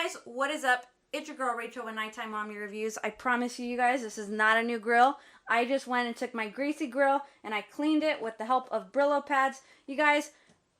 guys, what is up? It's your girl Rachel with Nighttime Mommy Reviews. I promise you guys, this is not a new grill. I just went and took my greasy grill and I cleaned it with the help of Brillo pads. You guys,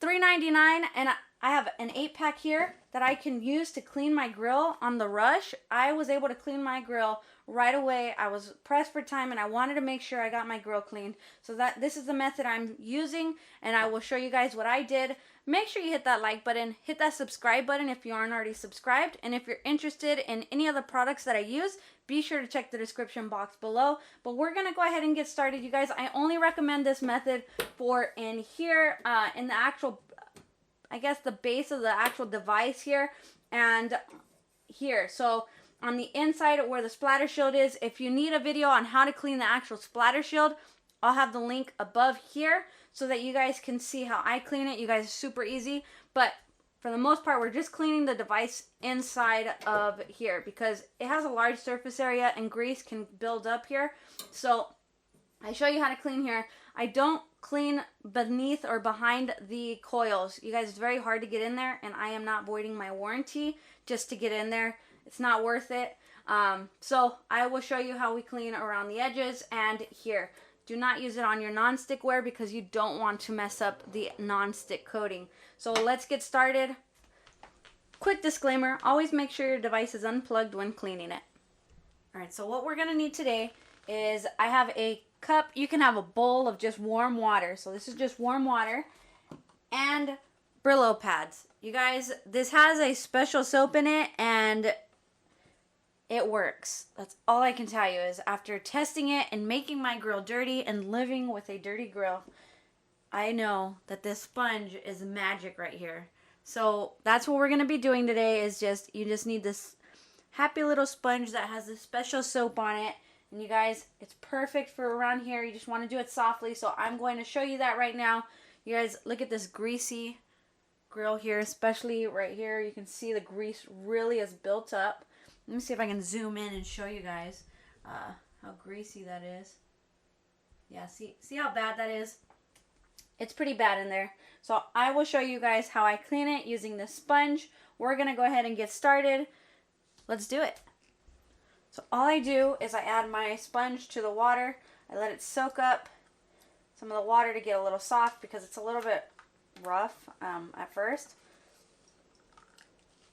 $3.99, and I have an 8-pack here that I can use to clean my grill on the rush. I was able to clean my grill right away. I was pressed for time and I wanted to make sure I got my grill cleaned. So this is the method I'm using, and I will show you guys what I did. Make sure you hit that like button, hit that subscribe button if you aren't already subscribed, and if you're interested in any of the products that I use, be sure to check the description box below. But we're going to go ahead and get started, you guys. I only recommend this method for in here, in the actual, I guess, the base of the actual device here and here. So on the inside where the splatter shield is, if you need a video on how to clean the actual splatter shield, I'll have the link above here so that you guys can see how I clean it. You guys, super easy. But for the most part, we're just cleaning the device inside of here because it has a large surface area and grease can build up here. So I show you how to clean here. I don't clean beneath or behind the coils. You guys, it's very hard to get in there, and I am not voiding my warranty just to get in there. It's not worth it. So I will show you how we clean around the edges and here. Do not use it on your non-stick ware because you don't want to mess up the non-stick coating. So let's get started. Quick disclaimer, always make sure your device is unplugged when cleaning it. Alright, so what we're going to need today is I have a cup. You can have a bowl of just warm water. So this is just warm water and Brillo pads. You guys, this has a special soap in it and it works. That's all I can tell you is after testing it and making my grill dirty and living with a dirty grill, I know that this sponge is magic right here. So that's what we're going to be doing today is you just need this happy little sponge that has this special soap on it. And you guys, it's perfect for around here. You just want to do it softly. So I'm going to show you that right now. You guys, look at this greasy grill here, especially right here. You can see the grease really is built up. Let me see if I can zoom in and show you guys how greasy that is. Yeah, see how bad that is? It's pretty bad in there. So I will show you guys how I clean it using this sponge. We're going to go ahead and get started. Let's do it. So all I do is I add my sponge to the water. I let it soak up some of the water to get a little soft because it's a little bit rough at first.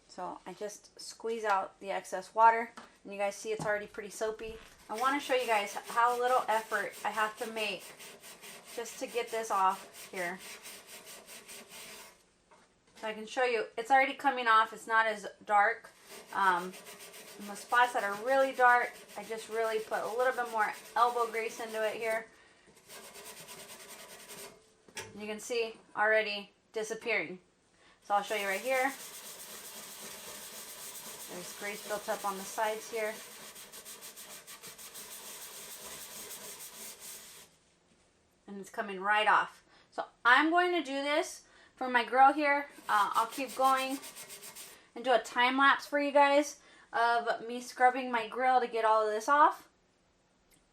So I just squeeze out the excess water, and you guys see it's already pretty soapy. I want to show you guys how little effort I have to make just to get this off here. So I can show you, it's already coming off. It's not as dark. In the spots that are really dark, I just really put a little bit more elbow grease into it here. And you can see already disappearing. So I'll show you right here. There's grease built up on the sides here. And it's coming right off. So I'm going to do this for my grill here. I'll keep going and do a time lapse for you guys of me scrubbing my grill to get all of this off.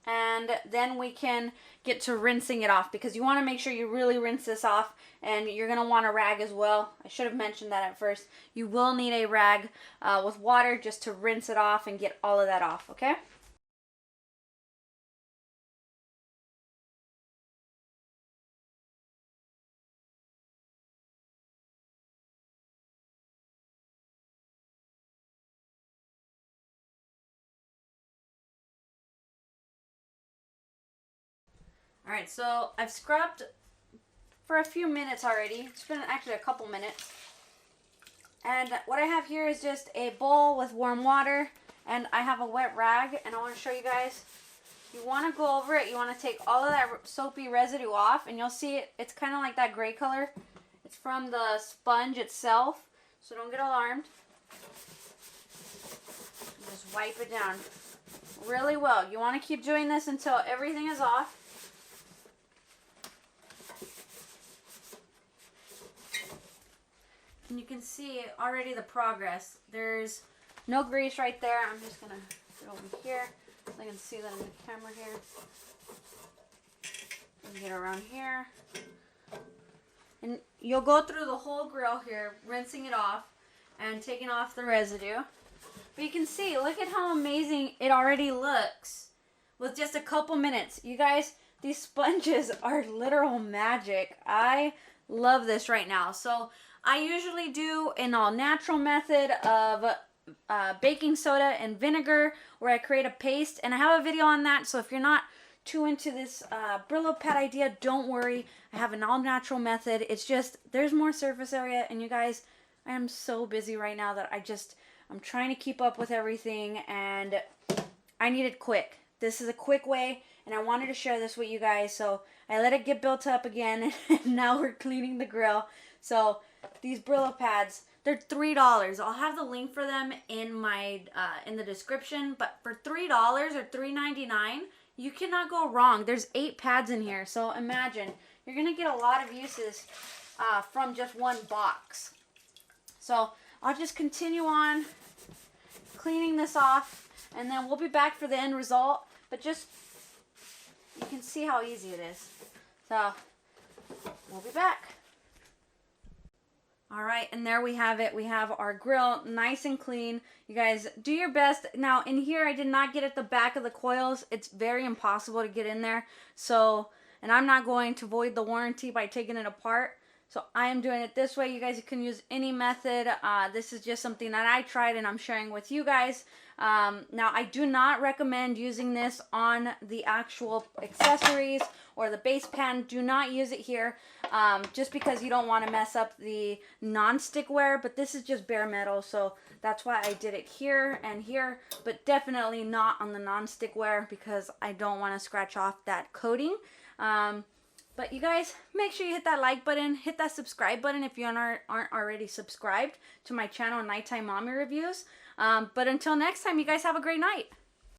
And then we can get to rinsing it off because you want to make sure you really rinse this off, and you're going to want a rag as well. I should have mentioned that at first. You will need a rag with water just to rinse it off and get all of that off, okay? Alright, so I've scrubbed for a few minutes already. It's been actually a couple minutes. And what I have here is just a bowl with warm water, and I have a wet rag, and I want to show you guys. You want to go over it. You want to take all of that soapy residue off, and you'll see it's kind of like that gray color. It's from the sponge itself, so don't get alarmed. Just wipe it down really well. You want to keep doing this until everything is off. And you can see already the progress. There's no grease right there. I'm just going to get over here so I can see that in the camera here. And get around here. And you'll go through the whole grill here, rinsing it off. and taking off the residue. But you can see, look at how amazing it already looks with just a couple minutes. You guys, these sponges are literal magic. I love this right now. So I usually do an all natural method of baking soda and vinegar, where I create a paste, and I have a video on that. So if you're not too into this Brillo pad idea, don't worry. I have an all natural method. It's just, there's more surface area, and you guys, I am so busy right now that I'm trying to keep up with everything, and I need it quick. This is a quick way, and I wanted to share this with you guys. So I let it get built up again, and now we're cleaning the grill. So these Brillo pads, they're $3. I'll have the link for them in my in the description. But for $3 or $3.99, you cannot go wrong. There's 8 pads in here, so imagine you're gonna get a lot of uses from just one box. So I'll just continue on cleaning this off, and then we'll be back for the end result. But just, you can see how easy it is. So we'll be back. All right, and there we have it. We have our grill nice and clean. You guys, do your best. Now, in here, I did not get at the back of the coils. It's very impossible to get in there. So, and I'm not going to void the warranty by taking it apart. So I am doing it this way. You guys can use any method. This is just something that I tried and I'm sharing with you guys. Now, I do not recommend using this on the actual accessories or the base pan. Do not use it here just because you don't want to mess up the non-stickware. But this is just bare metal, so that's why I did it here and here. But definitely not on the non-stickware because I don't want to scratch off that coating. But you guys, make sure you hit that like button, hit that subscribe button if you aren't already subscribed to my channel, Nighttime Mommy Reviews. But until next time, you guys have a great night.